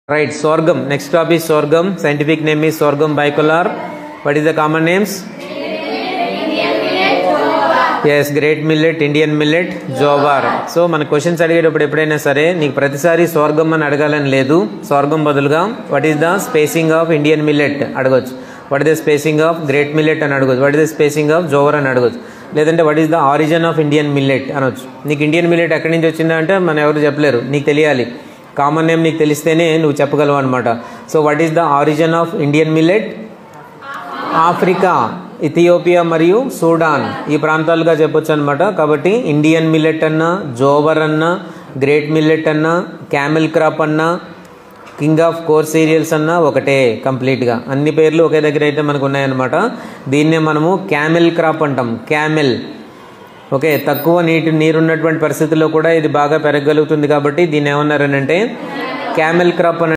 Right, sorghum. Next crop is sorghum. Scientific name is sorghum bicolor. What is the common names? Yes, great millet, Indian millet, jowar. So మన questions అడిగేటప్పుడు ఎప్పుడైనా సరే నీకు ప్రతిసారి sorghum అని అడగాలని లేదు. sorghum బదులుగా what is the spacing of Indian millet అడగొచ్చు. what is the spacing of great millet అని అడగొచ్చు. what is the spacing of jowar అని అడగొచ్చు. లేదంటే what is the origin of Indian millet అనొచ్చు. నీకు ఇండియన్ మిల్లెట్ ఎక్కడి నుంచి వచ్చిందా అంటే మన ఎవరు చెప్పలేరు, నీకు తెలియాలి. కామన్ నేమ్ నీకు తెలిస్తేనే నువ్వు చెప్పగలవు అనమాట. So what is the origin of Indian millet? Africa, Ethiopia మరియు సూడాన్ ఈ ప్రాంతాలుగా చెప్పొచ్చు అనమాట. కాబట్టి ఇండియన్ మిల్లెట్ అన్నా, జోవర్ అన్నా, గ్రేట్ మిల్లెట్ అన్నా, క్యామెల్ క్రాప్ అన్నా, కింగ్ ఆఫ్ కోర్ సీరియల్స్ అన్నా ఒకటే కంప్లీట్గా. అన్ని పేర్లు ఒకే దగ్గర అయితే మనకు ఉన్నాయన్నమాట. దీన్నే మనము క్యామెల్ క్రాప్ అంటాం. క్యామెల్ ఓకే, తక్కువ నీరున్నటువంటి పరిస్థితుల్లో కూడా ఇది బాగా పెరగగలుగుతుంది కాబట్టి దీన్ని ఏమన్నారనంటే క్యామెల్ క్రాప్ అని